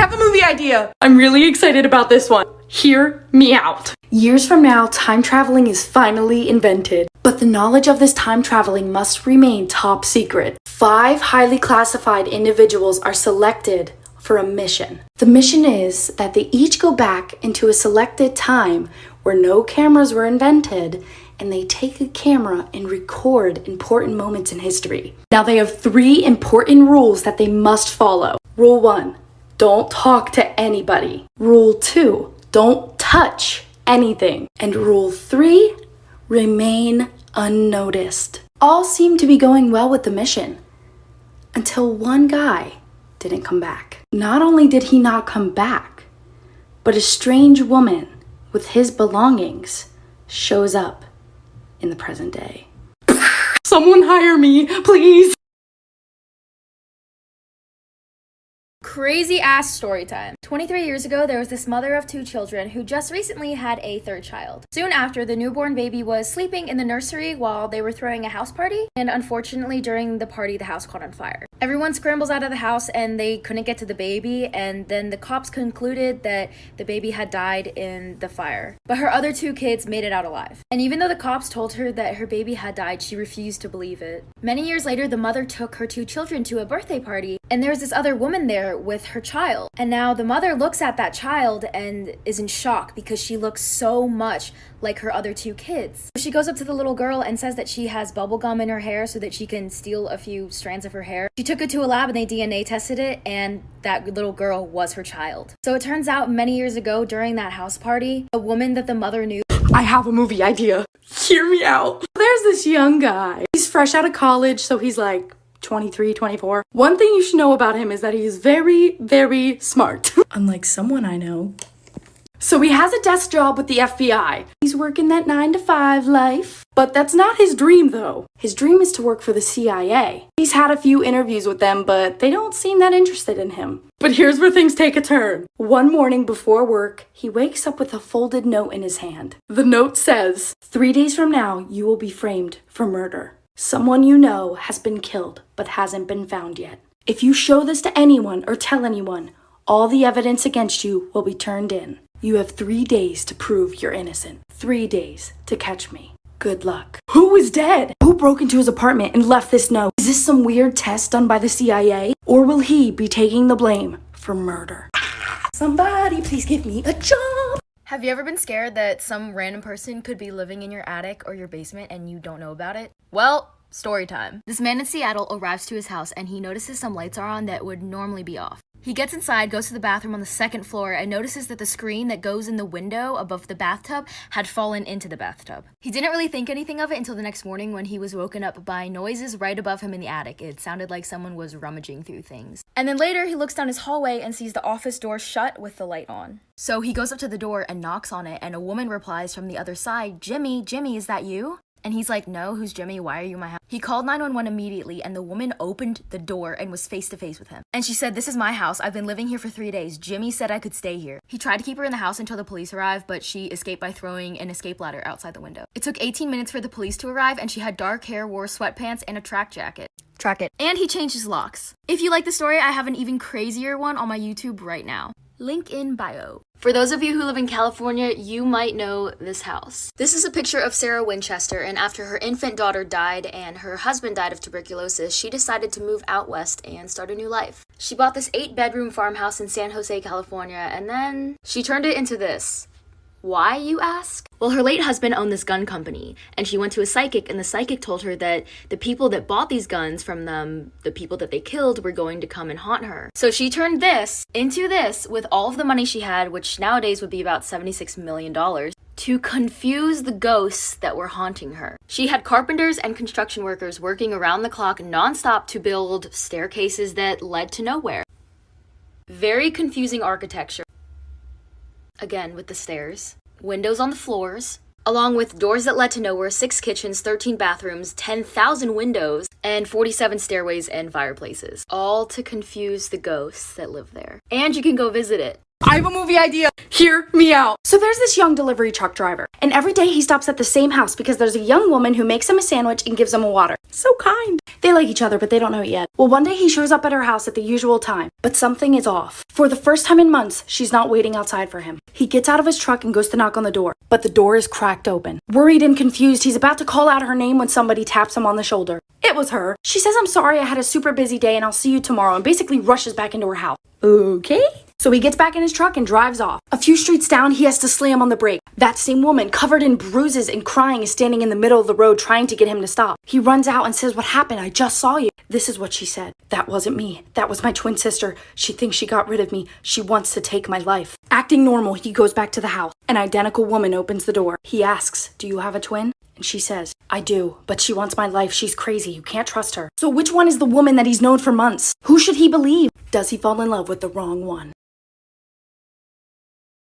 have a movie idea. I'm really excited about this one. Hear me out. Years from now, time traveling is finally invented. But the knowledge of this time traveling must remain top secret. 5 highly classified individuals are selected for a mission. The mission is that they each go back into a selected time where no cameras were invented, and they take a camera and record important moments in history. Now they have 3 important rules that they must follow. Rule 1, don't talk to anybody. Rule 2, don't touch anything. And rule 3, remain unnoticed. All seemed to be going well with the mission until one guy didn't come back. Not only did he not come back, but a strange woman with his belongings shows up in the present day. Someone hire me, please. Crazy ass story time. 23 years ago, there was this mother of 2 children who just recently had a 3rd child. Soon after, the newborn baby was sleeping in the nursery while they were throwing a house party, and unfortunately during the party, the house caught on fire. Everyone scrambles out of the house and they couldn't get to the baby, and then the cops concluded that the baby had died in the fire. But her other 2 kids made it out alive. And even though the cops told her that her baby had died, she refused to believe it. Many years later, the mother took her 2 children to a birthday party, and there was this other woman there with her child. And now the mother looks at that child and is in shock because she looks so much like her other 2 kids. She goes up to the little girl and says that she has bubble gum in her hair so that she can steal a few strands of her hair. She took it to a lab and they DNA tested it, and that little girl was her child. So it turns out many years ago during that house party, a woman that the mother knew. I have a movie idea. Hear me out. There's this young guy. He's fresh out of college, so he's like 23, 24. One thing you should know about him is that he is very, very smart. Unlike someone I know. So he has a desk job with the FBI. He's working that 9-to-5 life. But that's not his dream though. His dream is to work for the CIA. He's had a few interviews with them, but they don't seem that interested in him. But here's where things take a turn. One morning before work, he wakes up with a folded note in his hand. The note says, 3 days from now, you will be framed for murder. Someone you know has been killed, but hasn't been found yet. If you show this to anyone or tell anyone, all the evidence against you will be turned in. You have 3 days to prove you're innocent. 3 days to catch me. Good luck. Who is dead? Who broke into his apartment and left this note? Is this some weird test done by the CIA? Or will he be taking the blame for murder? Somebody please give me a job. Have you ever been scared that some random person could be living in your attic or your basement and you don't know about it? Well, story time. This man in Seattle arrives to his house and he notices some lights are on that would normally be off. He gets inside, goes to the bathroom on the 2nd floor, and notices that the screen that goes in the window above the bathtub had fallen into the bathtub. He didn't really think anything of it until the next morning when he was woken up by noises right above him in the attic. It sounded like someone was rummaging through things. And then later, he looks down his hallway and sees the office door shut with the light on. So he goes up to the door and knocks on it, and a woman replies from the other side, Jimmy, is that you? And he's like, no, who's Jimmy? Why are you in my house? He called 911 immediately, and the woman opened the door and was face to face with him. And she said, this is my house. I've been living here for 3 days. Jimmy said I could stay here. He tried to keep her in the house until the police arrived, but she escaped by throwing an escape ladder outside the window. It took 18 minutes for the police to arrive, and she had dark hair, wore sweatpants, and a track jacket. Track it. And he changed his locks. If you like the story, I have an even crazier one on my YouTube right now. Link in bio. For those of you who live in California, you might know this house. This is a picture of Sarah Winchester, and after her infant daughter died and her husband died of tuberculosis, she decided to move out west and start a new life. She bought this 8-bedroom farmhouse in San Jose, California, and then she turned it into this. Why, you ask? Well, her late husband owned this gun company, and she went to a psychic, and the psychic told her that the people that bought these guns from them, the people that they killed, were going to come and haunt her. So she turned this into this with all of the money she had, which nowadays would be about $76 million, to confuse the ghosts that were haunting her. She had carpenters and construction workers working around the clock nonstop to build staircases that led to nowhere. Very confusing architecture. Again, with the stairs, windows on the floors, along with doors that led to nowhere, 6 kitchens, 13 bathrooms, 10,000 windows, and 47 stairways and fireplaces, all to confuse the ghosts that live there. And you can go visit it. I have a movie idea. Hear me out. So there's this young delivery truck driver, and every day he stops at the same house because there's a young woman who makes him a sandwich and gives him a water. So kind. They like each other, but they don't know it yet. Well, one day he shows up at her house at the usual time, but something is off. For the first time in months, she's not waiting outside for him. He gets out of his truck and goes to knock on the door, but the door is cracked open. Worried and confused, he's about to call out her name when somebody taps him on the shoulder. It was her. She says, "I'm sorry, I had a super busy day and I'll see you tomorrow," and basically rushes back into her house. Okay. So he gets back in his truck and drives off. A few streets down, he has to slam on the brake. That same woman, covered in bruises and crying, is standing in the middle of the road trying to get him to stop. He runs out and says, "What happened? I just saw you." This is what she said. "That wasn't me. That was my twin sister. She thinks she got rid of me. She wants to take my life." Acting normal, he goes back to the house. An identical woman opens the door. He asks, "Do you have a twin?" And she says, "I do, but she wants my life. She's crazy. You can't trust her." So which one is the woman that he's known for months? Who should he believe? Does he fall in love with the wrong one?